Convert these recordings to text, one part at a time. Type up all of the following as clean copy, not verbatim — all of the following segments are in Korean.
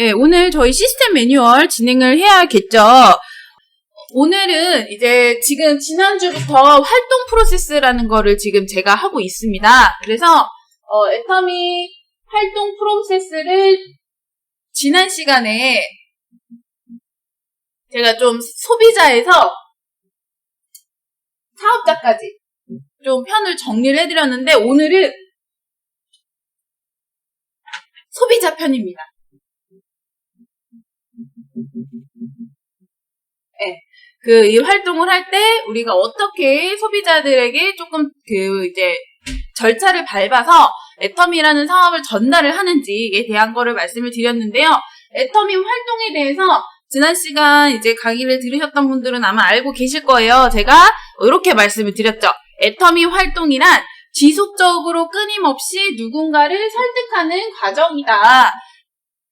네, 오늘 저희 시스템 매뉴얼 진행을 해야겠죠. 오늘은 이제 지금 지난주부터 활동 프로세스라는 거를 지금 제가 하고 있습니다. 그래서 애터미 활동 프로세스를 지난 시간에 제가 좀 소비자에서 사업자까지 좀 편을 정리를 해드렸는데 오늘은 소비자 편입니다. 네. 이 활동을 할 때 우리가 어떻게 소비자들에게 조금 이제 절차를 밟아서 애터미라는 사업을 전달을 하는지에 대한 거를 말씀을 드렸는데요. 애터미 활동에 대해서 지난 시간 이제 강의를 들으셨던 분들은 아마 알고 계실 거예요. 제가 이렇게 말씀을 드렸죠. 애터미 활동이란 지속적으로 끊임없이 누군가를 설득하는 과정이다.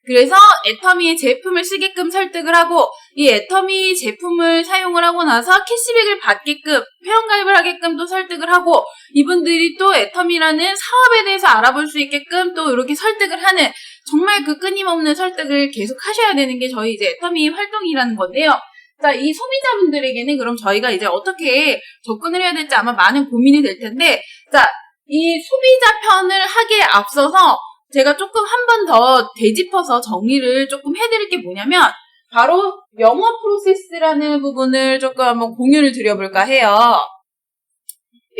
그래서 애터미의 제품을 쓰게끔 설득을 하고 이 애터미 제품을 사용을 하고 나서 캐시백을 받게끔 회원가입을 하게끔 또 설득을 하고 이분들이 또 애터미라는 사업에 대해서 알아볼 수 있게끔 또 이렇게 설득을 하는 정말 그 끊임없는 설득을 계속 하셔야 되는 게 저희 이제 애터미 활동이라는 건데요. 자, 이 소비자분들에게는 그럼 저희가 이제 어떻게 접근을 해야 될지 아마 많은 고민이 될 텐데 자, 이 소비자 편을 하기에 앞서서 제가 조금 한 번 더 되짚어서 정리를 조금 해드릴 게 뭐냐면 바로 영업 프로세스라는 부분을 조금 한번 공유를 드려볼까 해요.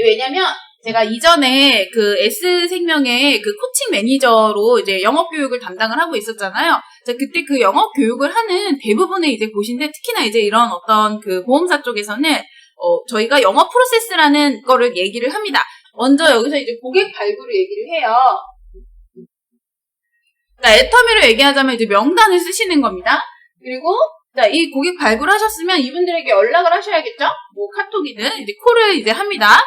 왜냐면 제가 이전에 그 S생명의 그 코칭 매니저로 이제 영업 교육을 담당을 하고 있었잖아요. 그때 그 영업 교육을 하는 대부분의 이제 곳인데 특히나 이제 이런 어떤 그 보험사 쪽에서는 저희가 영업 프로세스라는 거를 얘기를 합니다. 먼저 여기서 이제 고객 발굴을 얘기를 해요. 자, 애터미로 얘기하자면 이제 명단을 쓰시는 겁니다. 그리고 자, 이 고객 발굴하셨으면 이분들에게 연락을 하셔야겠죠? 뭐 카톡이든 이제 콜을 이제 합니다.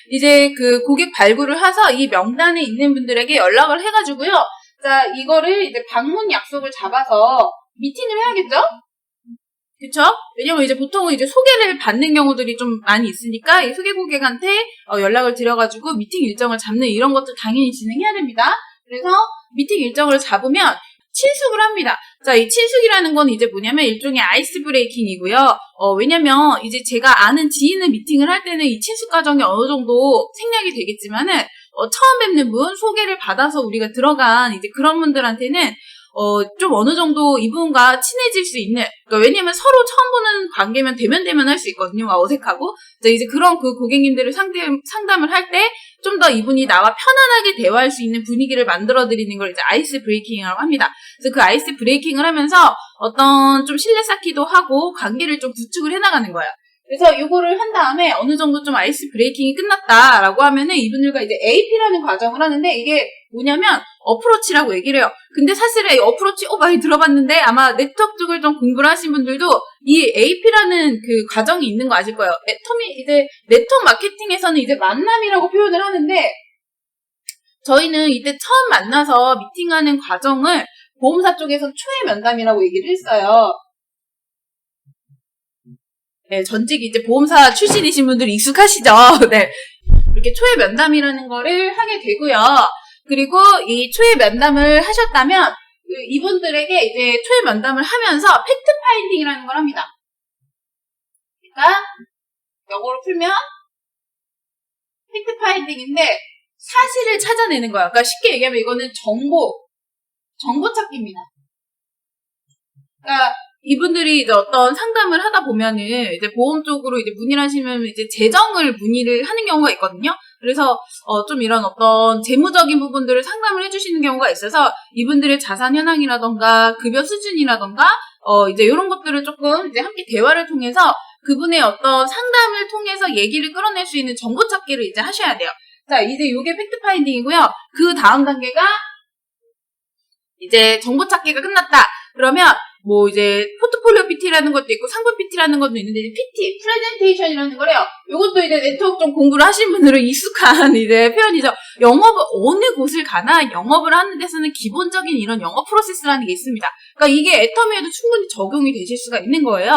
이제 그 고객 발굴을 해서 이 명단에 있는 분들에게 연락을 해가지고요. 자, 이거를 이제 방문 약속을 잡아서 미팅을 해야겠죠? 그쵸? 왜냐면 이제 보통은 이제 소개를 받는 경우들이 좀 많이 있으니까 이 소개 고객한테 연락을 드려가지고 미팅 일정을 잡는 이런 것도 당연히 진행해야 됩니다. 그래서 미팅 일정을 잡으면 친숙을 합니다. 자, 이 친숙이라는 건 이제 뭐냐면 일종의 아이스 브레이킹이고요. 왜냐면 이제 제가 아는 지인을 미팅을 할 때는 이 친숙 과정이 어느 정도 생략이 되겠지만은 처음 뵙는 분 소개를 받아서 우리가 들어간 이제 그런 분들한테는 좀 어느 정도 이분과 친해질 수 있는, 그러니까 왜냐면 서로 처음 보는 관계면 대면 할 수 있거든요. 어색하고. 이제 그런 그 고객님들을 상담을 할 때 좀 더 이분이 나와 편안하게 대화할 수 있는 분위기를 만들어 드리는 걸 이제 아이스 브레이킹이라고 합니다. 그래서 그 아이스 브레이킹을 하면서 어떤 좀 신뢰 쌓기도 하고 관계를 좀 구축을 해 나가는 거예요. 그래서 요거를 한 다음에 어느 정도 좀 아이스 브레이킹이 끝났다라고 하면은 이분들과 이제 AP라는 과정을 하는데 이게 뭐냐면 어프로치라고 얘기를 해요. 근데 사실은 이 어프로치 많이 들어봤는데 아마 네트워크 쪽을 좀 공부를 하신 분들도 이 AP라는 그 과정이 있는 거 아실 거예요. 이제 네트워크 마케팅에서는 이제 만남이라고 표현을 하는데 저희는 이때 처음 만나서 미팅하는 과정을 보험사 쪽에서 초회 면담이라고 얘기를 했어요. 네, 전직 이제 보험사 출신이신 분들 익숙하시죠? 네. 이렇게 초회 면담이라는 거를 하게 되고요. 그리고 이 초회 면담을 하셨다면 이분들에게 이제 초회 면담을 하면서 팩트 파인딩이라는 걸 합니다. 그러니까 영어로 풀면 팩트 파인딩인데 사실을 찾아내는 거야. 그러니까 쉽게 얘기하면 이거는 정보 찾기입니다. 그러니까 이분들이 이제 어떤 상담을 하다 보면은 이제 보험 쪽으로 이제 문의를 하시면 이제 재정을 문의를 하는 경우가 있거든요. 그래서 좀 이런 어떤 재무적인 부분들을 상담을 해주시는 경우가 있어서 이분들의 자산 현황이라던가 급여 수준이라던가 이제 이런 것들을 조금 이제 함께 대화를 통해서 그분의 어떤 상담을 통해서 얘기를 끌어낼 수 있는 정보 찾기를 이제 하셔야 돼요. 자, 이제 이게 팩트 파인딩이고요. 그 다음 단계가 이제 정보 찾기가 끝났다. 그러면 뭐 이제 포트폴리오 PT라는 것도 있고 상품 PT라는 것도 있는데 이제 PT, 프레젠테이션이라는 거래요. 이것도 이제 네트워크 좀 공부를 하신 분들은 익숙한 이제 표현이죠. 영업을 어느 곳을 가나 영업을 하는 데서는 기본적인 이런 영업 프로세스라는 게 있습니다. 그러니까 이게 애터미에도 충분히 적용이 되실 수가 있는 거예요.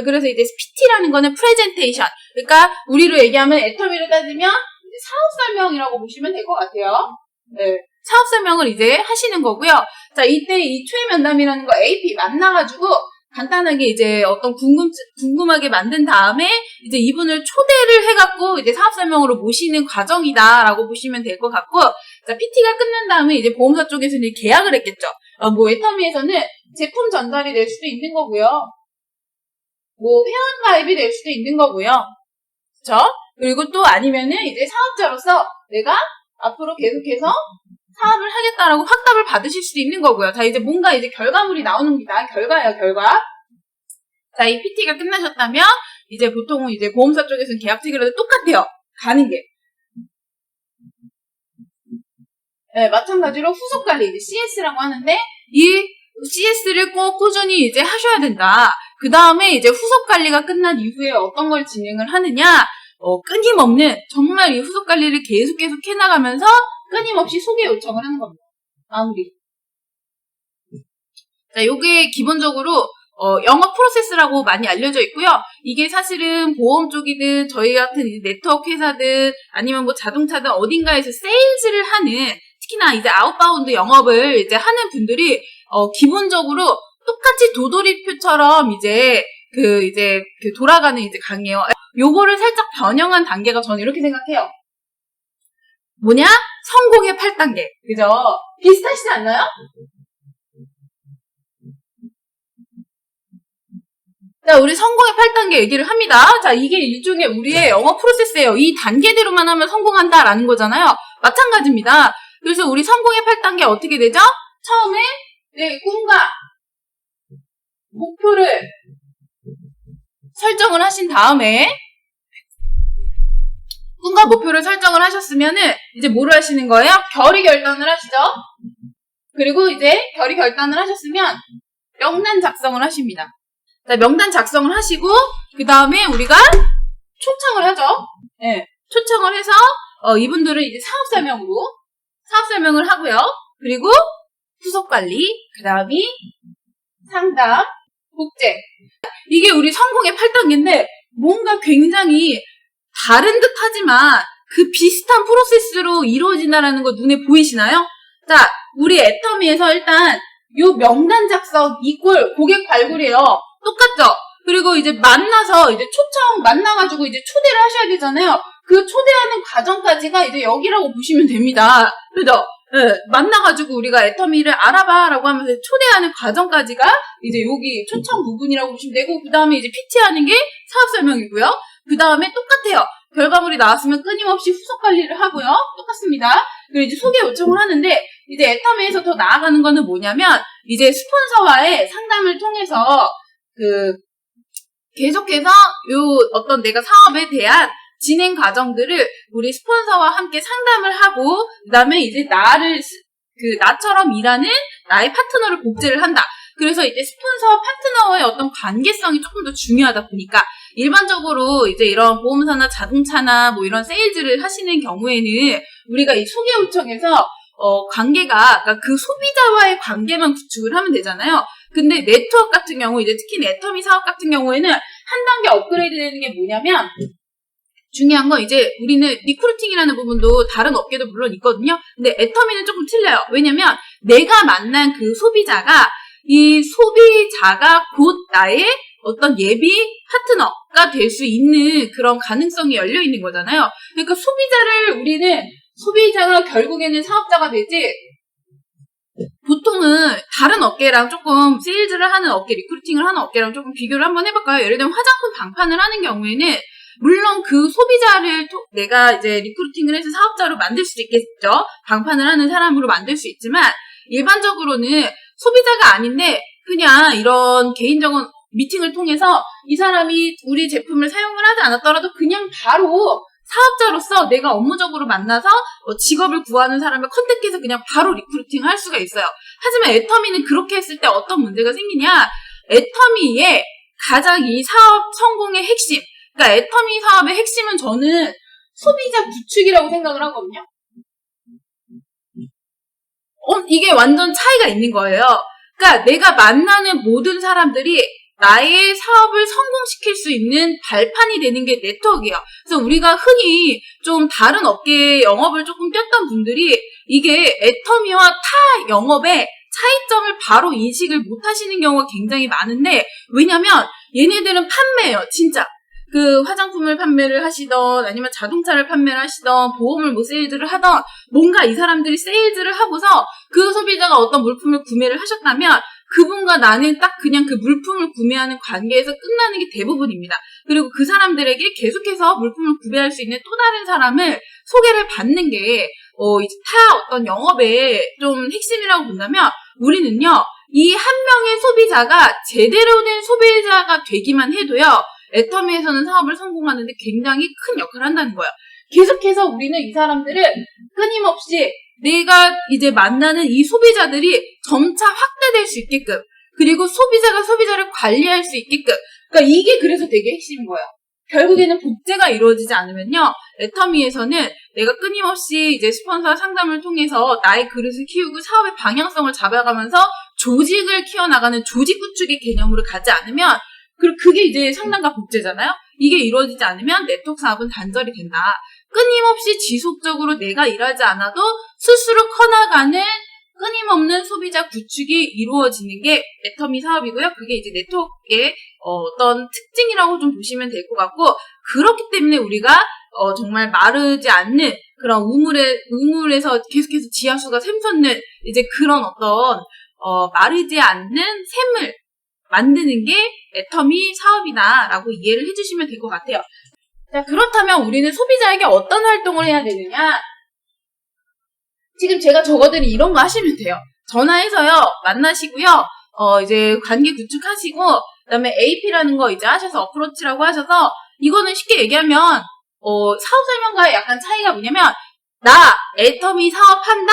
그래서 이제 PT라는 거는 프레젠테이션. 그러니까 우리로 얘기하면 애터미를 따지면 이제 사업 설명이라고 보시면 될 것 같아요. 네. 사업 설명을 이제 하시는 거고요. 자, 이때 이 초회 면담이라는 거 AP 만나가지고 간단하게 이제 어떤 궁금하게 만든 다음에 이제 이분을 초대를 해갖고 이제 사업 설명으로 모시는 과정이다라고 보시면 될 것 같고, 자, PT가 끝난 다음에 이제 보험사 쪽에서는 계약을 했겠죠. 뭐 애터미에서는 제품 전달이 될 수도 있는 거고요. 뭐 회원 가입이 될 수도 있는 거고요. 그쵸? 그리고 또 아니면은 이제 사업자로서 내가 앞으로 계속해서 사업을 하겠다라고 확답을 받으실 수도 있는 거고요. 자, 이제 뭔가 이제 결과물이 나오는겁니다. 결과예요, 결과. 자, 이 PT가 끝나셨다면 이제 보통은 이제 보험사 쪽에서는 계약 체결도 똑같아요. 가는 게. 네, 마찬가지로 후속 관리, 이제 CS라고 하는데 이 CS를 꼭 꾸준히 이제 하셔야 된다. 그 다음에 이제 후속 관리가 끝난 이후에 어떤 걸 진행을 하느냐, 끊임없는 정말 이 후속 관리를 계속 해나가면서 끊임없이 소개 요청을 하는 겁니다. 마무리. 자, 요게 기본적으로 영업 프로세스라고 많이 알려져 있고요. 이게 사실은 보험 쪽이든 저희 같은 이제 네트워크 회사든 아니면 뭐 자동차든 어딘가에서 세일즈를 하는, 특히나 이제 아웃바운드 영업을 이제 하는 분들이 기본적으로 똑같이 도돌이표처럼 이제 돌아가는 이제 강의예요. 요거를 살짝 변형한 단계가 저는 이렇게 생각해요. 뭐냐? 성공의 8단계. 그죠? 비슷하시지 않나요? 자, 우리 성공의 8단계 얘기를 합니다. 자, 이게 일종의 우리의 영업 프로세스예요. 이 단계대로만 하면 성공한다라는 거잖아요. 마찬가지입니다. 그래서 우리 성공의 8단계 어떻게 되죠? 처음에 꿈과 목표를 설정을 하신 다음에, 꿈과 목표를 설정을 하셨으면은 이제 뭐를 하시는 거예요? 결의 결단을 하시죠. 그리고 이제 결의 결단을 하셨으면 명단 작성을 하십니다. 자, 명단 작성을 하시고 그 다음에 우리가 초청을 하죠. 네, 초청을 해서 이분들은 이제 사업 설명을 하고요. 그리고 후속 관리, 그 다음이 상담, 복제. 이게 우리 성공의 8단계인데 뭔가 굉장히 다른 듯 하지만 그 비슷한 프로세스로 이루어진다는 거 눈에 보이시나요? 자, 우리 애터미에서 일단 요 명단 작성 이꼴 고객 발굴이에요. 똑같죠? 그리고 이제 만나서 이제 만나가지고 이제 초대를 하셔야 되잖아요. 그 초대하는 과정까지가 이제 여기라고 보시면 됩니다. 그죠? 네, 만나가지고 우리가 애터미를 알아봐라고 하면서 초대하는 과정까지가 이제 여기 초청 부분이라고 보시면 되고, 그 다음에 이제 PT하는 게 사업 설명이고요. 그 다음에 똑같아요. 결과물이 나왔으면 끊임없이 후속 관리를 하고요. 똑같습니다. 그리고 이제 소개 요청을 하는데, 이제 애터미에서 더 나아가는 거는 뭐냐면, 이제 스폰서와의 상담을 통해서 계속해서 어떤 내가 사업에 대한 진행 과정들을 우리 스폰서와 함께 상담을 하고, 그 다음에 이제 나처럼 일하는 나의 파트너를 복제를 한다. 그래서 이제 스폰서와 파트너와의 어떤 관계성이 조금 더 중요하다 보니까, 일반적으로 이제 이런 보험사나 자동차나 뭐 이런 세일즈를 하시는 경우에는 우리가 이 소개 요청에서 그러니까 그 소비자와의 관계만 구축을 하면 되잖아요. 근데 네트워크 같은 경우, 이제 특히 애터미 사업 같은 경우에는 한 단계 업그레이드 되는 게 뭐냐면, 중요한 건 이제 우리는 리크루팅이라는 부분도 다른 업계도 물론 있거든요. 근데 애터미는 조금 틀려요. 왜냐면 내가 만난 그 소비자가, 이 소비자가 곧 나의 어떤 예비 파트너가 될 수 있는 그런 가능성이 열려 있는 거잖아요. 그러니까 소비자가 결국에는 사업자가 되지, 보통은 다른 업계랑 조금 세일즈를 하는 업계, 리크루팅을 하는 업계랑 조금 비교를 한번 해볼까요? 예를 들면 화장품 방판을 하는 경우에는 물론 그 소비자를 내가 이제 리크루팅을 해서 사업자로 만들 수 있겠죠. 방판을 하는 사람으로 만들 수 있지만, 일반적으로는 소비자가 아닌데 그냥 이런 개인적인 미팅을 통해서 이 사람이 우리 제품을 사용을 하지 않았더라도 그냥 바로 사업자로서 내가 업무적으로 만나서 직업을 구하는 사람을 컨택해서 그냥 바로 리크루팅을 할 수가 있어요. 하지만 애터미는 그렇게 했을 때 어떤 문제가 생기냐, 애터미의 가장 이 사업 성공의 핵심, 그러니까 애터미 사업의 핵심은 저는 소비자 구축이라고 생각을 하거든요. 이게 완전 차이가 있는 거예요. 그러니까 내가 만나는 모든 사람들이 나의 사업을 성공시킬 수 있는 발판이 되는 게 네트워크예요. 그래서 우리가 흔히 좀 다른 업계에 영업을 조금 뛰었던 분들이 이게 애터미와 타 영업의 차이점을 바로 인식을 못 하시는 경우가 굉장히 많은데, 왜냐면 얘네들은 판매예요, 진짜. 그 화장품을 판매를 하시던 아니면 자동차를 판매를 하시던 보험을 뭐 세일즈를 하던 뭔가 이 사람들이 세일즈를 하고서 그 소비자가 어떤 물품을 구매를 하셨다면 그분과 나는 딱 그냥 그 물품을 구매하는 관계에서 끝나는 게 대부분입니다. 그리고 그 사람들에게 계속해서 물품을 구매할 수 있는 또 다른 사람을 소개를 받는 게 이제 타 어떤 영업의 좀 핵심이라고 본다면, 우리는요 이 한 명의 소비자가 제대로 된 소비자가 되기만 해도요 애터미에서는 사업을 성공하는데 굉장히 큰 역할을 한다는 거예요. 계속해서 우리는 이 사람들을 끊임없이 내가 이제 만나는 이 소비자들이 점차 확대될 수 있게끔, 그리고 소비자가 소비자를 관리할 수 있게끔, 그러니까 이게 그래서 되게 핵심인 거예요. 결국에는 복제가 이루어지지 않으면요 애터미에서는 내가 끊임없이 이제 스폰서 상담을 통해서 나의 그릇을 키우고 사업의 방향성을 잡아가면서 조직을 키워나가는 조직 구축의 개념으로 가지 않으면, 그리고 그게 이제 상담과 복제잖아요. 이게 이루어지지 않으면 네트워크 사업은 단절이 된다. 끊임없이 지속적으로 내가 일하지 않아도 스스로 커나가는 끊임없는 소비자 구축이 이루어지는 게 애터미 사업이고요. 그게 이제 네트워크의 어떤 특징이라고 좀 보시면 될 것 같고, 그렇기 때문에 우리가 정말 마르지 않는 그런 우물에서 계속해서 지하수가 샘솟는 이제 그런 어떤 마르지 않는 샘을 만드는 게 애터미 사업이다라고 이해를 해주시면 될 것 같아요. 자, 그렇다면 우리는 소비자에게 어떤 활동을 해야 되느냐? 지금 제가 적어드린 이런 거 하시면 돼요. 전화해서요, 만나시고요, 이제 관계 구축하시고, 그 다음에 AP라는 거 이제 하셔서 어프로치라고 하셔서, 이거는 쉽게 얘기하면, 사업 설명과의 약간 차이가 뭐냐면, 나 애터미 사업한다?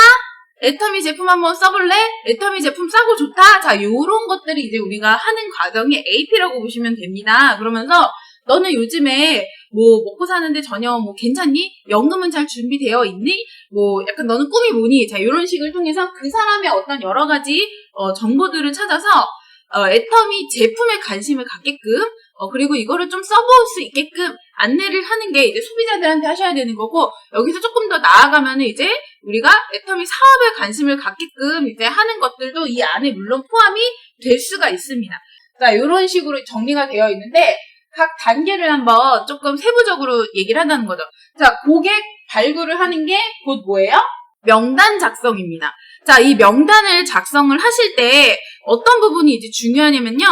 애터미 제품 한번 써볼래? 애터미 제품 싸고 좋다? 자, 요런 것들이 이제 우리가 하는 과정이 AP라고 보시면 됩니다. 그러면서, 너는 요즘에 뭐 먹고 사는데 전혀 뭐 괜찮니? 연금은 잘 준비되어 있니? 뭐 약간 너는 꿈이 뭐니? 자, 요런 식을 통해서 그 사람의 어떤 여러 가지 정보들을 찾아서 애터미 제품에 관심을 갖게끔, 그리고 이거를 좀 써볼 수 있게끔 안내를 하는 게 이제 소비자들한테 하셔야 되는 거고, 여기서 조금 더 나아가면은 이제 우리가 애터미 사업에 관심을 갖게끔 이제 하는 것들도 이 안에 물론 포함이 될 수가 있습니다. 자, 요런 식으로 정리가 되어 있는데, 각 단계를 한번 조금 세부적으로 얘기를 한다는 거죠. 자, 고객 발굴을 하는 게 곧 뭐예요? 명단 작성입니다. 자, 이 명단을 작성을 하실 때 어떤 부분이 이제 중요하냐면요.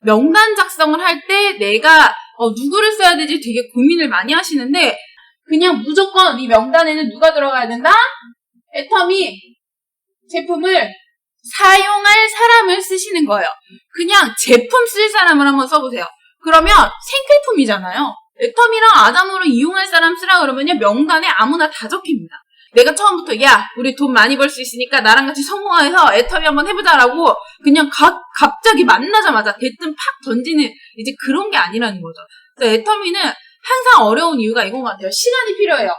명단 작성을 할 때 내가 누구를 써야 되지 되게 고민을 많이 하시는데, 그냥 무조건 이 명단에는 누가 들어가야 된다? 애터미 제품을 사용할 사람을 쓰시는 거예요. 그냥 제품 쓸 사람을 한번 써보세요. 그러면 생필품이잖아요. 애터미랑 아담으로 이용할 사람 쓰라 그러면요 명단에 아무나 다 적힙니다. 내가 처음부터 야 우리 돈 많이 벌 수 있으니까 나랑 같이 성공해서 애터미 한번 해보자라고 그냥 갑자기 만나자마자 대뜸 팍 던지는 이제 그런 게 아니라는 거죠. 그래서 애터미는 항상 어려운 이유가 이건 것 같아요. 시간이 필요해요.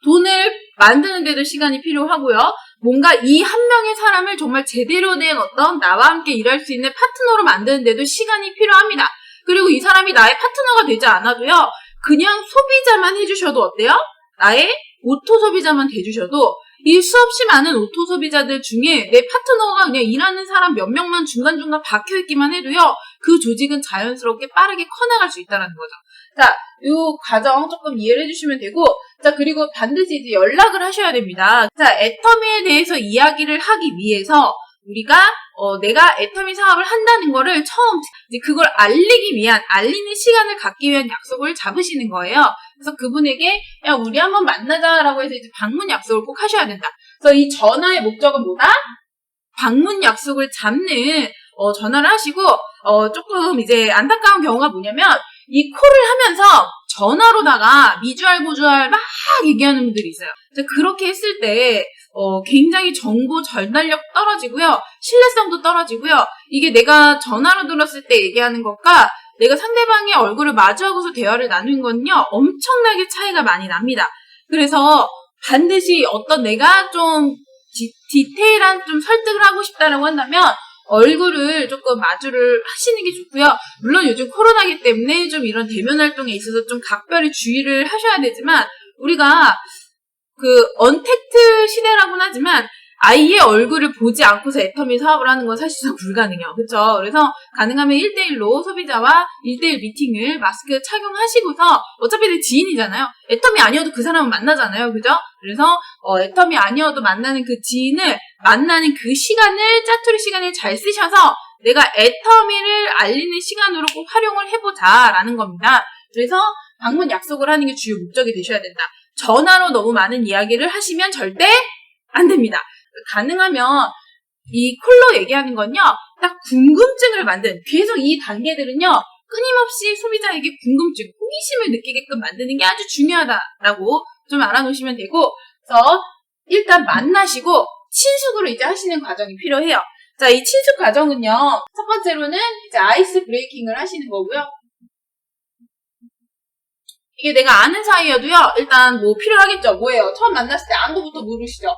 돈을 만드는데도 시간이 필요하고요. 뭔가 이 한 명의 사람을 정말 제대로 된 어떤 나와 함께 일할 수 있는 파트너로 만드는데도 시간이 필요합니다. 그리고 이 사람이 나의 파트너가 되지 않아도요. 그냥 소비자만 해주셔도 어때요? 나의 오토 소비자만 돼주셔도 이 수없이 많은 오토 소비자들 중에 내 파트너가 그냥 일하는 사람 몇 명만 중간중간 박혀있기만 해도요. 그 조직은 자연스럽게 빠르게 커나갈 수 있다는 거죠. 자, 이 과정 조금 이해를 해주시면 되고, 자, 그리고 반드시 이제 연락을 하셔야 됩니다. 자, 애터미에 대해서 이야기를 하기 위해서 우리가 내가 애터미 사업을 한다는 거를 처음 이제 그걸 알리는 시간을 갖기 위한 약속을 잡으시는 거예요. 그래서 그분에게 야 우리 한번 만나자라고 해서 이제 방문 약속을 꼭 하셔야 된다. 그래서 이 전화의 목적은 뭐다? 방문 약속을 잡는 전화를 하시고 조금 이제 안타까운 경우가 뭐냐면 이 콜을 하면서 전화로다가 미주알 고주알 막 얘기하는 분들이 있어요. 그렇게 했을 때 굉장히 정보 전달력 떨어지고요. 신뢰성도 떨어지고요. 이게 내가 전화로 들었을 때 얘기하는 것과 내가 상대방의 얼굴을 마주하고서 대화를 나누는 건요. 엄청나게 차이가 많이 납니다. 그래서 반드시 어떤 내가 좀 디테일한 좀 설득을 하고 싶다라고 한다면 얼굴을 조금 마주를 하시는 게 좋고요. 물론 요즘 코로나기 때문에 좀 이런 대면 활동에 있어서 좀 각별히 주의를 하셔야 되지만, 우리가 그 언택트 시대라고는 하지만 아이의 얼굴을 보지 않고서 애터미 사업을 하는 건 사실상 불가능해요. 그렇죠? 그래서 가능하면 1대1로 소비자와 1대1 미팅을 마스크 착용하시고서, 어차피 내 지인이잖아요. 애터미 아니어도 그 사람은 만나잖아요. 그죠? 그래서 애터미 아니어도 만나는 그 지인을 만나는 그 시간을, 짜투리 시간을 잘 쓰셔서 내가 애터미를 알리는 시간으로 꼭 활용을 해보자라는 겁니다. 그래서 방문 약속을 하는 게 주요 목적이 되셔야 된다. 전화로 너무 많은 이야기를 하시면 절대 안 됩니다. 가능하면 이 콜로 얘기하는 건요, 딱 궁금증을 만든, 계속 이 단계들은요, 끊임없이 소비자에게 궁금증, 호기심을 느끼게끔 만드는 게 아주 중요하다라고 좀 알아놓으시면 되고, 그래서 일단 만나시고 친숙으로 이제 하시는 과정이 필요해요. 자, 이 친숙 과정은요, 첫 번째로는 이제 아이스 브레이킹을 하시는 거고요. 이게 내가 아는 사이여도요, 일단 뭐 필요하겠죠. 뭐예요? 처음 만났을 때 안부부터 물으시죠.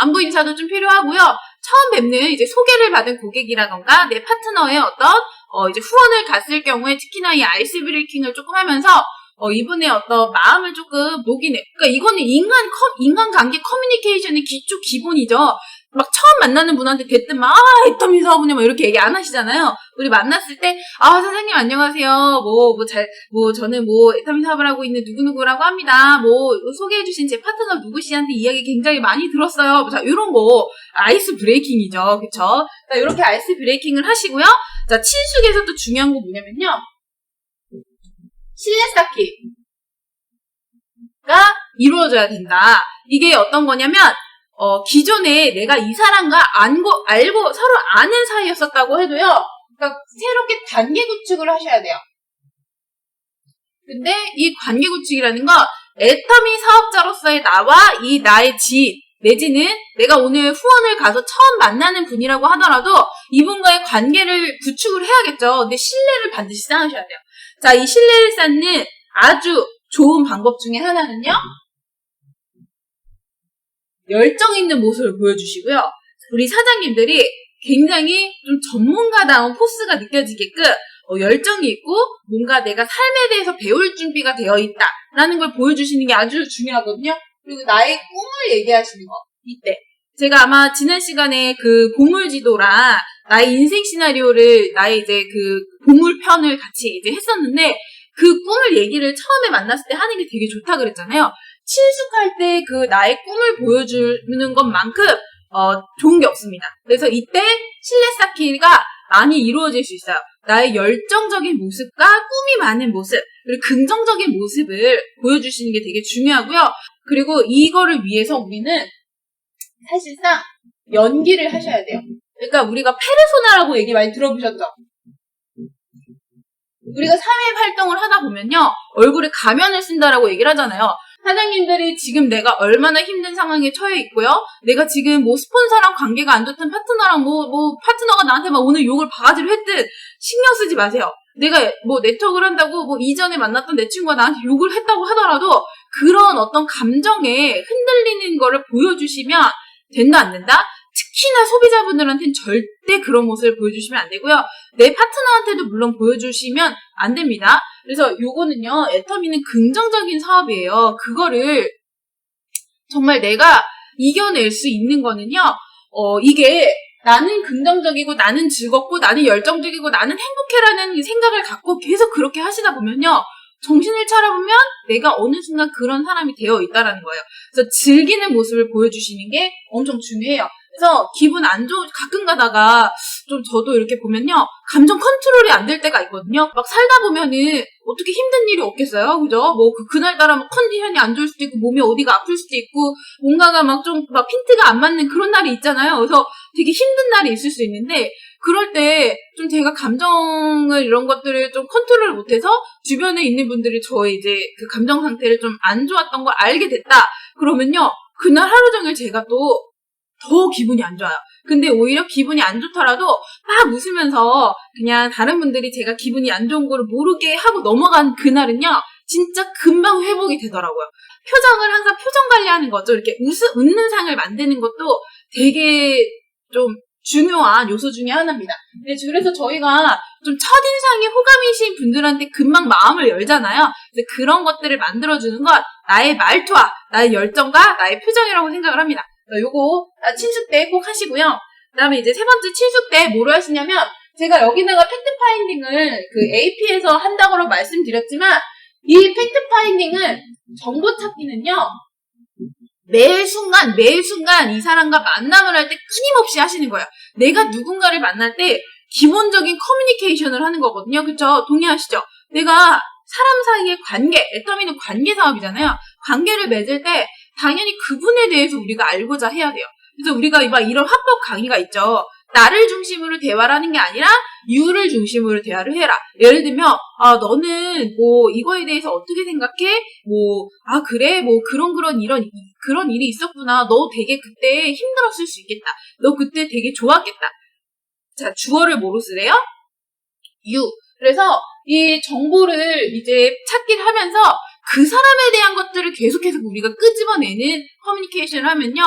안부 인사도 좀 필요하고요. 처음 뵙는 이제 소개를 받은 고객이라던가 내 파트너의 어떤 이제 후원을 갔을 경우에 특히나 이 아이스 브레이킹을 조금 하면서 이분의 어떤 마음을 조금 녹이네. 그러니까 이거는 인간관계 커뮤니케이션의 기본이죠. 막 처음 만나는 분한테 대뜸 막 애터미 사업은요 막 이렇게 얘기 안 하시잖아요. 우리 만났을 때 사장님 안녕하세요. 저는 애터미 사업을 하고 있는 누구누구라고 합니다. 소개해주신 제 파트너 누구씨한테 이야기 굉장히 많이 들었어요. 자, 이런 거 아이스 브레이킹이죠. 그쵸? 자, 이렇게 아이스 브레이킹을 하시고요. 자, 친숙에서 또 중요한 거 뭐냐면요, 신뢰 쌓기가 이루어져야 된다. 이게 어떤 거냐면, 기존에 내가 이 사람과 알고 서로 아는 사이였었다고 해도요, 그러니까 새롭게 관계 구축을 하셔야 돼요. 근데 이 관계 구축이라는 건 애터미 사업자로서의 나와 이 나의 지인, 내지는 내가 오늘 후원을 가서 처음 만나는 분이라고 하더라도 이분과의 관계를 구축을 해야겠죠. 근데 신뢰를 반드시 쌓으셔야 돼요. 자, 이 신뢰를 쌓는 아주 좋은 방법 중에 하나는요, 열정 있는 모습을 보여주시고요. 우리 사장님들이 굉장히 좀 전문가다운 포스가 느껴지게끔 열정이 있고 뭔가 내가 삶에 대해서 배울 준비가 되어 있다라는 걸 보여주시는 게 아주 중요하거든요. 그리고 나의 꿈을 얘기하시는 거. 이때 제가 아마 지난 시간에 그 보물지도랑 나의 인생 시나리오를, 나의 이제 그 보물편을 같이 이제 했었는데, 그 꿈을 얘기를 처음에 만났을 때 하는 게 되게 좋다 그랬잖아요. 친숙할 때 그 나의 꿈을 보여주는 것만큼 좋은 게 없습니다. 그래서 이때 신뢰 쌓기가 많이 이루어질 수 있어요. 나의 열정적인 모습과 꿈이 많은 모습, 그리고 긍정적인 모습을 보여주시는 게 되게 중요하고요. 그리고 이거를 위해서 우리는 사실상 연기를 하셔야 돼요. 그러니까 우리가 페르소나라고 얘기 많이 들어보셨죠? 우리가 사회 활동을 하다 보면요, 얼굴에 가면을 쓴다라고 얘기를 하잖아요. 사장님들이 지금 내가 얼마나 힘든 상황에 처해 있고요, 내가 지금 스폰서랑 관계가 안 좋든 파트너랑 파트너가 나한테 막 오늘 욕을 바가지로 했든 신경 쓰지 마세요. 내가 네트워크를 한다고 이전에 만났던 내 친구가 나한테 욕을 했다고 하더라도 그런 어떤 감정에 흔들리는 거를 보여주시면 된다 안 된다? 특히나 소비자분들한테는 절대 그런 모습을 보여주시면 안 되고요. 내 파트너한테도 물론 보여주시면 안 됩니다. 그래서 요거는요, 애터미는 긍정적인 사업이에요. 그거를 정말 내가 이겨낼 수 있는 거는요, 이게 나는 긍정적이고 나는 즐겁고 나는 열정적이고 나는 행복해라는 생각을 갖고 계속 그렇게 하시다 보면요, 정신을 차려보면 내가 어느 순간 그런 사람이 되어 있다라는 거예요. 그래서 즐기는 모습을 보여주시는 게 엄청 중요해요. 그래서 기분 안 가끔 가다가 좀 저도 이렇게 보면요, 감정 컨트롤이 안 될 때가 있거든요. 막 살다 보면은 어떻게 힘든 일이 없겠어요? 그죠? 그날따라 컨디션이 안 좋을 수도 있고, 몸이 어디가 아플 수도 있고, 뭔가가 핀트가 안 맞는 그런 날이 있잖아요. 그래서 되게 힘든 날이 있을 수 있는데, 그럴 때 좀 제가 감정을, 이런 것들을 좀 컨트롤을 못해서 주변에 있는 분들이 저의 이제 그 감정 상태를 좀 안 좋았던 걸 알게 됐다. 그러면요, 그날 하루 종일 제가 또 더 기분이 안 좋아요. 근데 오히려 기분이 안 좋더라도 막 웃으면서 그냥 다른 분들이 제가 기분이 안 좋은 걸 모르게 하고 넘어간 그날은요, 진짜 금방 회복이 되더라고요. 표정을 항상 표정 관리하는 거죠. 이렇게 웃는 상을 만드는 것도 되게 좀 중요한 요소 중에 하나입니다. 그래서 저희가 좀 첫인상이 호감이신 분들한테 금방 마음을 열잖아요. 그래서 그런 것들을 만들어주는 건 나의 말투와 나의 열정과 나의 표정이라고 생각을 합니다. 요거 친숙 때 꼭 하시고요. 그 다음에 이제 세 번째 친숙 때 뭐로 하시냐면, 제가 여기다가 팩트 파인딩을 그 AP에서 한다고 말씀드렸지만, 이 팩트 파인딩은 정보 찾기는요, 매 순간 이 사람과 만남을 할 때 끊임없이 하시는 거예요. 내가 누군가를 만날 때 기본적인 커뮤니케이션을 하는 거거든요. 그쵸? 동의하시죠? 내가 사람 사이의 관계, 애터미는 관계 사업이잖아요. 관계를 맺을 때 당연히 그분에 대해서 우리가 알고자 해야 돼요. 그래서 우리가 막 이런 화법 강의가 있죠. 나를 중심으로 대화를 하는 게 아니라 유를 중심으로 대화를 해라. 예를 들면 너는 뭐 이거에 대해서 어떻게 생각해? 그래? 그런 일이 있었구나. 너 되게 그때 힘들었을 수 있겠다. 너 그때 되게 좋았겠다. 자, 주어를 뭐로 쓰래요? 유. 그래서 이 정보를 이제 찾기를 하면서 그 사람에 대한 것들을 계속해서 우리가 끄집어내는 커뮤니케이션을 하면요.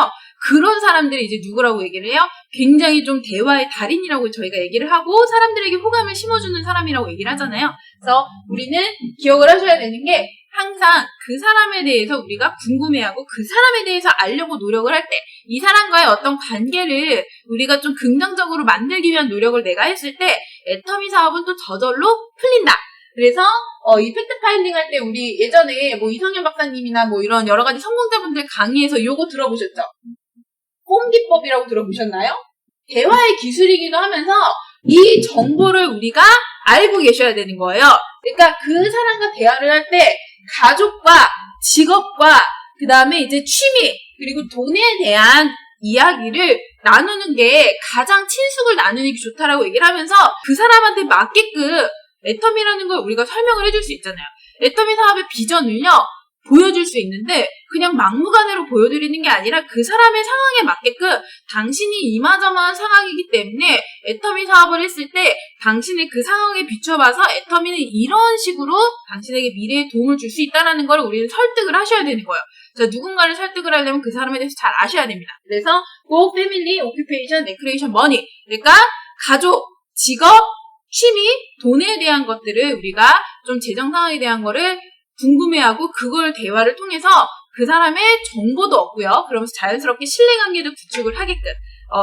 그런 사람들이 이제 누구라고 얘기를 해요? 굉장히 좀 대화의 달인이라고 저희가 얘기를 하고 사람들에게 호감을 심어주는 사람이라고 얘기를 하잖아요. 그래서 우리는 기억을 하셔야 되는 게 항상 그 사람에 대해서 우리가 궁금해하고 그 사람에 대해서 알려고 노력을 할 때 이 사람과의 어떤 관계를 우리가 좀 긍정적으로 만들기 위한 노력을 내가 했을 때 애터미 사업은 또 저절로 풀린다. 그래서 이 팩트 파인딩 할 때 우리 예전에 뭐 이성현 박사님이나 뭐 이런 여러 가지 성공자분들 강의에서 요거 들어보셨죠? 홈기법이라고 들어보셨나요? 대화의 기술이기도 하면서 이 정보를 우리가 알고 계셔야 되는 거예요. 그러니까 그 사람과 대화를 할 때 가족과 직업과 그 다음에 이제 취미 그리고 돈에 대한 이야기를 나누는 게 가장 친숙을 나누는 게 좋다라고 얘기를 하면서 그 사람한테 맞게끔 애터미라는 걸 우리가 설명을 해줄 수 있잖아요. 애터미 사업의 비전을요 보여줄 수 있는데 그냥 막무가내로 보여드리는 게 아니라 그 사람의 상황에 맞게끔 당신이 이마저마한 상황이기 때문에 애터미 사업을 했을 때 당신의 그 상황에 비춰봐서 애터미는 이런 식으로 당신에게 미래에 도움을 줄 수 있다는 걸 우리는 설득을 하셔야 되는 거예요. 자, 누군가를 설득을 하려면 그 사람에 대해서 잘 아셔야 됩니다. 그래서 꼭 패밀리, 오큐페이션, 레크레이션, 머니 그러니까 가족, 직업, 취미, 돈에 대한 것들을 우리가 좀 재정 상황에 대한 거를 궁금해하고 그걸 대화를 통해서 그 사람의 정보도 얻고요. 그러면서 자연스럽게 신뢰관계도 구축을 하게끔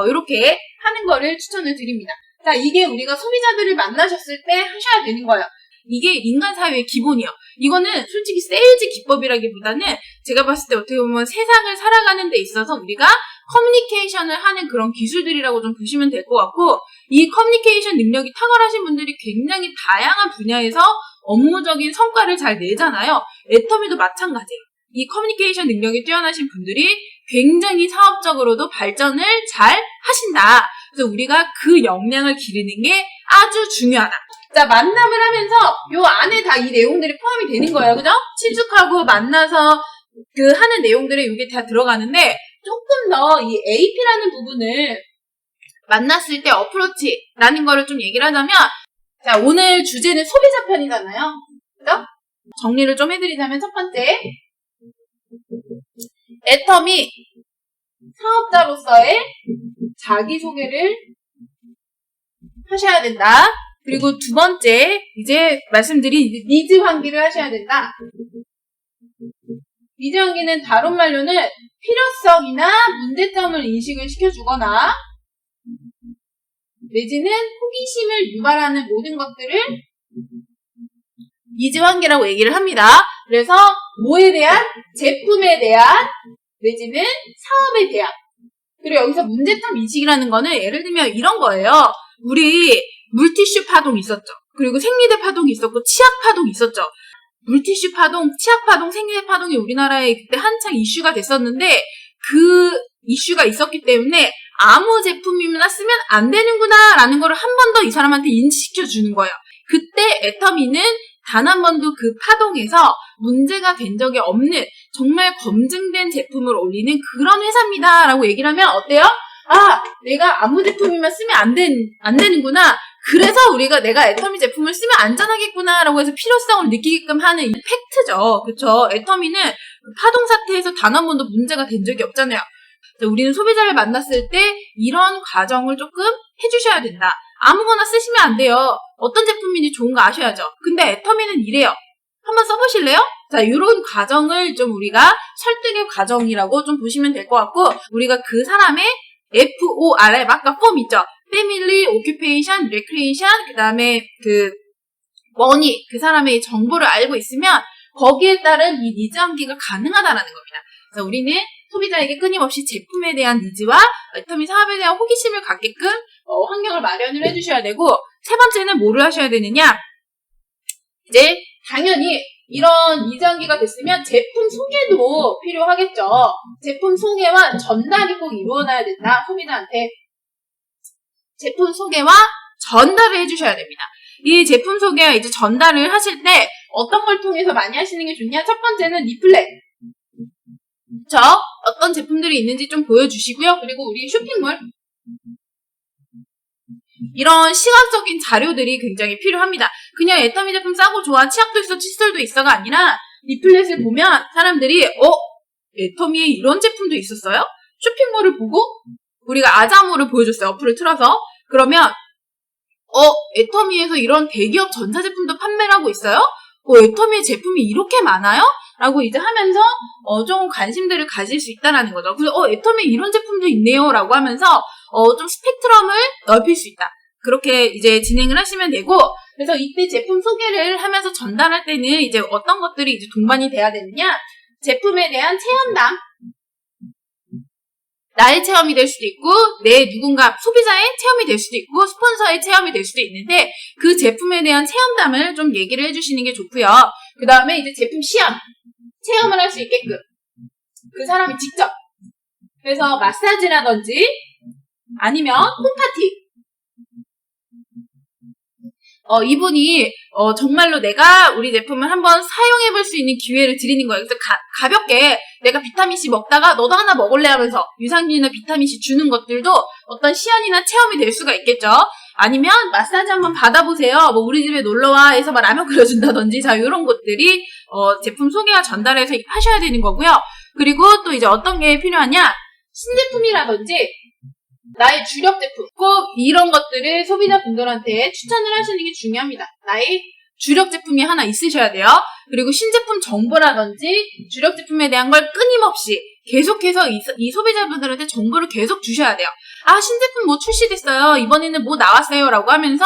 이렇게 하는 거를 추천을 드립니다. 자, 이게 우리가 소비자들을 만나셨을 때 하셔야 되는 거예요. 이게 인간 사회의 기본이요. 이거는 솔직히 세일즈 기법이라기보다는 제가 봤을 때 어떻게 보면 세상을 살아가는 데 있어서 우리가 커뮤니케이션을 하는 그런 기술들이라고 좀 보시면 될 것 같고 이 커뮤니케이션 능력이 탁월하신 분들이 굉장히 다양한 분야에서 업무적인 성과를 잘 내잖아요. 애터미도 마찬가지예요. 이 커뮤니케이션 능력이 뛰어나신 분들이 굉장히 사업적으로도 발전을 잘 하신다. 그래서 우리가 그 역량을 기르는 게 아주 중요하다. 자, 만남을 하면서 요 안에 다 이 내용들이 포함이 되는 거예요. 그죠? 친숙하고 만나서 그 하는 내용들이 이게 다 들어가는데 조금 더 이 AP라는 부분을 만났을 때 어프로치라는 거를 좀 얘기를 하자면 자, 오늘 주제는 소비자 편이잖아요. 그죠? 정리를 좀 해드리자면 첫 번째 애터미 사업자로서의 자기소개를 하셔야 된다. 그리고 두 번째 이제 말씀드린 니즈 환기를 하셔야 된다. 니즈 환기는 다른 말로는 필요성이나 문제점을 인식을 시켜주거나 내지는 호기심을 유발하는 모든 것들을 니즈 환기라고 얘기를 합니다. 그래서 뭐에 대한? 제품에 대한 내지는 사업에 대한 그리고 여기서 문제점 인식이라는 거는 예를 들면 이런 거예요. 우리 물티슈 파동 있었죠. 그리고 생리대 파동이 있었고 치약 파동이 있었죠. 물티슈 파동, 치약 파동, 생리대 파동이 우리나라에 그때 한창 이슈가 됐었는데 그 이슈가 있었기 때문에 아무 제품이나 쓰면 안 되는구나 라는 거를 한 번 더 이 사람한테 인지시켜 주는 거예요. 그때 애터미는 단 한 번도 그 파동에서 문제가 된 적이 없는 정말 검증된 제품을 올리는 그런 회사입니다 라고 얘기를 하면 어때요? 아, 내가 아무 제품이면 쓰면 안 되는구나. 그래서 우리가 내가 애터미 제품을 쓰면 안전하겠구나 라고 해서 필요성을 느끼게끔 하는 이 팩트죠. 그쵸? 애터미는 파동 사태에서 단 한 번도 문제가 된 적이 없잖아요. 우리는 소비자를 만났을 때 이런 과정을 조금 해주셔야 된다. 아무거나 쓰시면 안 돼요. 어떤 제품인지 좋은 거 아셔야죠. 근데 애터미는 이래요. 한번 써보실래요? 자, 이런 과정을 좀 우리가 설득의 과정이라고 좀 보시면 될 것 같고, 우리가 그 사람의 FORM, 아까 폼 있죠? Family, Occupation, Recreation, 그 다음에 money, 그 사람의 정보를 알고 있으면 거기에 따른 이 니즈 암기가 가능하다라는 겁니다. 그래서 우리는 소비자에게 끊임없이 제품에 대한 니즈와 애터미 사업에 대한 호기심을 갖게끔 환경을 마련을 해주셔야 되고, 세 번째는 뭐를 하셔야 되느냐? 이제 당연히 이런 니즈 암기가 됐으면 제품 소개도 필요하겠죠. 제품 소개와 전달이 꼭 이루어져야 된다. 소비자한테 제품 소개와 전달을 해주셔야 됩니다. 이 제품 소개와 이제 전달을 하실 때 어떤 걸 통해서 많이 하시는 게 좋냐? 첫 번째는 리플렛. 그쵸? 어떤 제품들이 있는지 좀 보여주시고요. 그리고 우리 쇼핑몰. 이런 시각적인 자료들이 굉장히 필요합니다. 그냥 애터미 제품 싸고 좋아, 치약도 있어, 칫솔도 있어가 아니라 리플렛을 보면 사람들이 애터미에 이런 제품도 있었어요? 쇼핑몰을 보고 우리가 아자모를 보여줬어요. 어플을 틀어서. 그러면 애터미에서 이런 대기업 전자제품도 판매를 하고 있어요? 애터미의 제품이 이렇게 많아요? 라고 이제 하면서 좀 관심들을 가질 수 있다라는 거죠. 그래서 애터미에 이런 제품도 있네요 라고 하면서 좀 스펙트럼을 넓힐 수 있다. 그렇게 이제 진행을 하시면 되고, 그래서 이때 제품 소개를 하면서 전달할 때는 이제 어떤 것들이 이제 동반이 돼야 되느냐? 제품에 대한 체험담. 나의 체험이 될 수도 있고, 내 누군가 소비자의 체험이 될 수도 있고, 스폰서의 체험이 될 수도 있는데, 그 제품에 대한 체험담을 좀 얘기를 해주시는 게 좋고요. 그 다음에 이제 제품 시험, 체험을 할 수 있게끔 그 사람이 직접, 그래서 마사지라든지 아니면 홈파티, 이분이 정말로 내가 우리 제품을 한번 사용해볼 수 있는 기회를 드리는 거예요. 그래서 가볍게 내가 비타민C 먹다가 너도 하나 먹을래 하면서 유산균이나 비타민C 주는 것들도 어떤 시연이나 체험이 될 수가 있겠죠. 아니면 마사지 한번 받아보세요. 뭐 우리 집에 놀러와 해서 막 라면 끓여준다든지, 자, 이런 것들이 제품 소개와 전달해서 하셔야 되는 거고요. 그리고 또 이제 어떤 게 필요하냐? 신제품이라든지 나의 주력 제품, 꼭 이런 것들을 소비자분들한테 추천을 하시는 게 중요합니다. 나의 주력 제품이 하나 있으셔야 돼요. 그리고 신제품 정보라든지 주력 제품에 대한 걸 끊임없이 계속해서 이 소비자분들한테 정보를 계속 주셔야 돼요. 아, 신제품 뭐 출시됐어요. 이번에는 뭐 나왔어요. 라고 하면서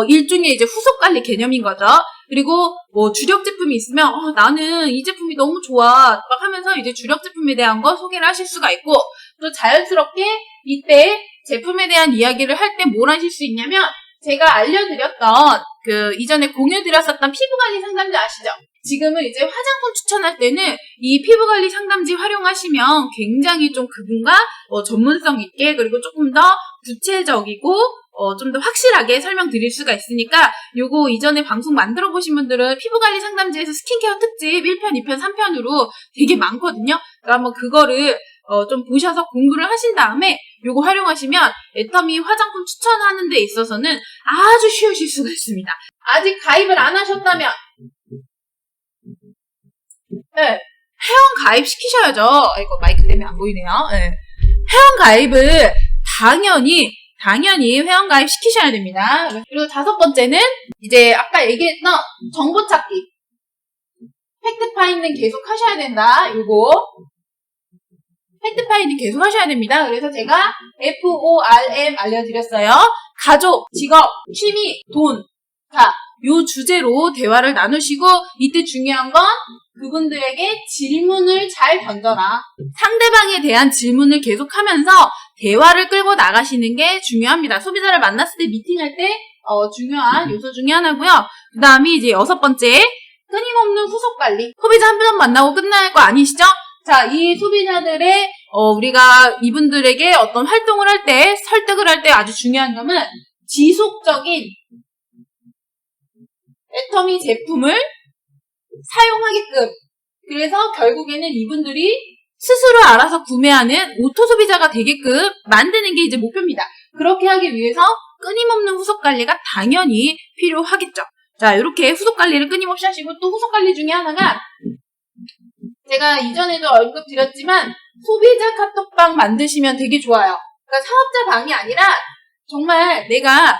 일종의 이제 후속 관리 개념인 거죠. 그리고 뭐 주력 제품이 있으면 나는 이 제품이 너무 좋아 막 하면서 이제 주력 제품에 대한 거 소개를 하실 수가 있고, 또 자연스럽게 이때 제품에 대한 이야기를 할 때 뭘 하실 수 있냐면, 제가 알려드렸던 이전에 공유드렸었던 피부관리 상담지 아시죠? 지금은 이제 화장품 추천할 때는 이 피부관리 상담지 활용하시면 굉장히 좀 그분과 전문성 있게, 그리고 조금 더 구체적이고 좀 더 확실하게 설명드릴 수가 있으니까, 요거 이전에 방송 만들어 보신 분들은 피부관리 상담지에서 스킨케어 특집 1편, 2편, 3편으로 되게 많거든요. 그러니까 한번 그거를 좀 보셔서 공부를 하신 다음에 요거 활용하시면 애터미 화장품 추천하는 데 있어서는 아주 쉬우실 수가 있습니다. 아직 가입을 안 하셨다면 회원 가입 시키셔야죠. 이거 마이크 때문에 안 보이네요. 회원 가입을 당연히 회원 가입 시키셔야 됩니다. 그리고 5번째는 이제 아까 얘기했던 정보 찾기, 팩트 파인딩 계속 하셔야 된다. 요거 팩트 파인딩 계속 하셔야 됩니다. 그래서 제가 FORM 알려드렸어요. 가족, 직업, 취미, 돈. 자, 요 주제로 대화를 나누시고, 이때 중요한 건 그분들에게 질문을 잘 던져라. 상대방에 대한 질문을 계속하면서 대화를 끌고 나가시는 게 중요합니다. 소비자를 만났을 때, 미팅할 때 중요한 요소 중에 하나고요. 그 다음에 이제 6번째, 끊임없는 후속 관리. 소비자 한 번 만나고 끝날 거 아니시죠? 자, 이 소비자들의 우리가 이분들에게 어떤 활동을 할 때, 설득을 할 때 아주 중요한 점은 지속적인 애터미 제품을 사용하게끔, 그래서 결국에는 이분들이 스스로 알아서 구매하는 오토 소비자가 되게끔 만드는 게 이제 목표입니다. 그렇게 하기 위해서 끊임없는 후속 관리가 당연히 필요하겠죠. 자, 이렇게 후속 관리를 끊임없이 하시고, 또 후속 관리 중에 하나가 제가 이전에도 언급드렸지만 소비자 카톡방 만드시면 되게 좋아요. 그러니까 사업자 방이 아니라 정말 내가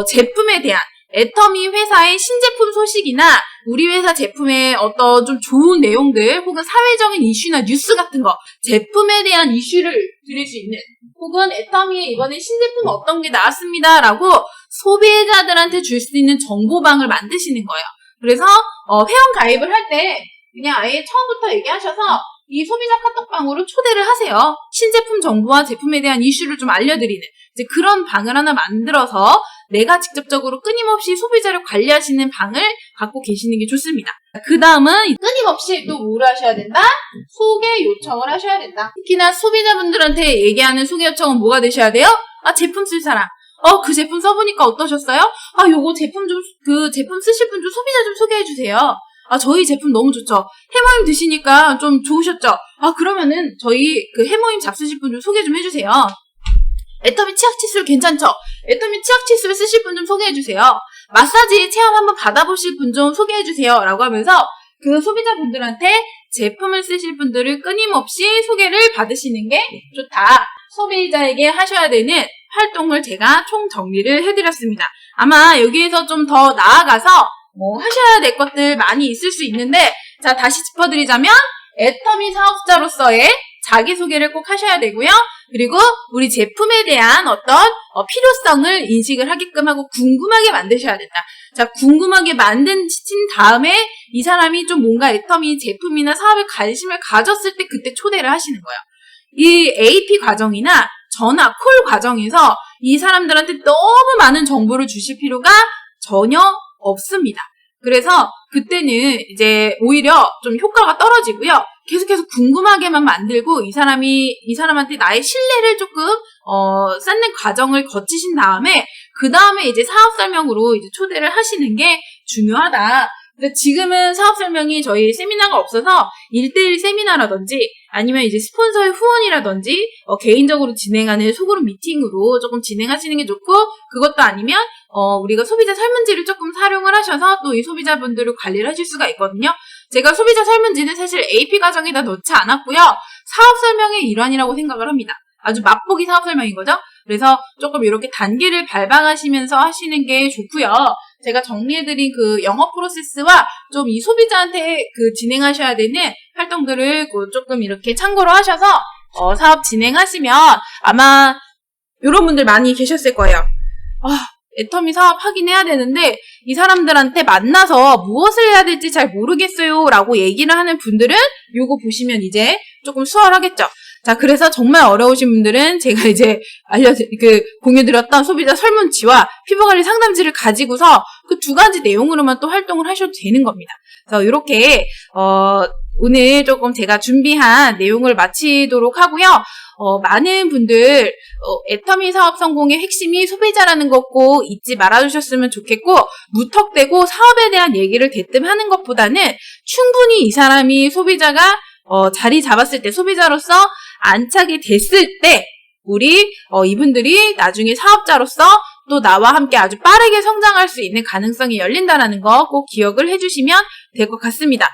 제품에 대한 애터미 회사의 신제품 소식이나 우리 회사 제품의 어떤 좀 좋은 내용들 혹은 사회적인 이슈나 뉴스 같은 거 제품에 대한 이슈를 드릴 수 있는 혹은 애터미에 이번에 신제품 어떤 게 나왔습니다 라고 소비자들한테 줄 수 있는 정보방을 만드시는 거예요. 그래서 회원 가입을 할 때 그냥 아예 처음부터 얘기하셔서 이 소비자 카톡방으로 초대를 하세요. 신제품 정보와 제품에 대한 이슈를 좀 알려드리는 이제 그런 방을 하나 만들어서 내가 직접적으로 끊임없이 소비자를 관리하시는 방을 갖고 계시는 게 좋습니다. 그 다음은 끊임없이 또 뭐를 하셔야 된다? 소개 요청을 하셔야 된다. 특히나 소비자분들한테 얘기하는 소개 요청은 뭐가 되셔야 돼요? 제품 쓸 사람. 그 제품 써보니까 어떠셨어요? 요거 제품 제품 쓰실 분 좀 소비자 좀 소개해주세요. 저희 제품 너무 좋죠. 해모임 드시니까 좀 좋으셨죠? 그러면은 저희 그 해모임 잡수실 분 좀 소개 좀 해주세요. 애터미 치약 칫솔 괜찮죠? 애터미 치약 칫솔 쓰실 분 좀 소개해주세요. 마사지 체험 한번 받아보실 분 좀 소개해주세요. 라고 하면서 그 소비자분들한테 제품을 쓰실 분들을 끊임없이 소개를 받으시는 게 좋다. 소비자에게 하셔야 되는 활동을 제가 총 정리를 해드렸습니다. 아마 여기에서 좀 더 나아가서 하셔야 될 것들 많이 있을 수 있는데, 자, 다시 짚어드리자면, 애터미 사업자로서의 자기소개를 꼭 하셔야 되고요. 그리고 우리 제품에 대한 어떤 필요성을 인식을 하게끔 하고 궁금하게 만드셔야 된다. 자, 궁금하게 만드신 다음에 이 사람이 좀 뭔가 애터미 제품이나 사업에 관심을 가졌을 때 그때 초대를 하시는 거예요. 이 AP 과정이나 전화, 콜 과정에서 이 사람들한테 너무 많은 정보를 주실 필요가 전혀 없습니다. 그래서 그때는 이제 오히려 좀 효과가 떨어지고요. 계속해서 궁금하게만 만들고 이 사람한테 나의 신뢰를 조금 쌓는 과정을 거치신 다음에 그 다음에 이제 사업 설명으로 이제 초대를 하시는 게 중요하다. 근데 지금은 사업 설명이 저희 세미나가 없어서 1대1 세미나라든지 아니면 이제 스폰서의 후원이라든지 개인적으로 진행하는 소그룹 미팅으로 조금 진행하시는 게 좋고, 그것도 아니면 우리가 소비자 설문지를 조금 활용을 하셔서 또 이 소비자분들을 관리를 하실 수가 있거든요. 제가 소비자 설문지는 사실 AP 과정에다 넣지 않았고요. 사업 설명의 일환이라고 생각을 합니다. 아주 맛보기 사업 설명인 거죠. 그래서 조금 이렇게 단계를 밟아가시면서 하시는 게 좋고요. 제가 정리해드린 그 영업 프로세스와 좀 이 소비자한테 진행하셔야 되는 활동들을 조금 이렇게 참고로 하셔서 사업 진행하시면 아마 이런 분들 많이 계셨을 거예요. 애터미 사업 하긴 해야 되는데 이 사람들한테 만나서 무엇을 해야 될지 잘 모르겠어요 라고 얘기를 하는 분들은 요거 보시면 이제 조금 수월하겠죠. 자, 그래서 정말 어려우신 분들은 제가 이제 공유드렸던 소비자 설문지와 피부관리 상담지를 가지고서 그 두 가지 내용으로만 또 활동을 하셔도 되는 겁니다. 그래서 이렇게 오늘 조금 제가 준비한 내용을 마치도록 하고요. 많은 분들 애터미 사업 성공의 핵심이 소비자라는 거 꼭 잊지 말아주셨으면 좋겠고, 무턱대고 사업에 대한 얘기를 대뜸 하는 것보다는 충분히 이 사람이 소비자가 자리 잡았을 때, 소비자로서 안착이 됐을 때 우리 이분들이 나중에 사업자로서 또 나와 함께 아주 빠르게 성장할 수 있는 가능성이 열린다는 거 꼭 기억을 해주시면 될 것 같습니다.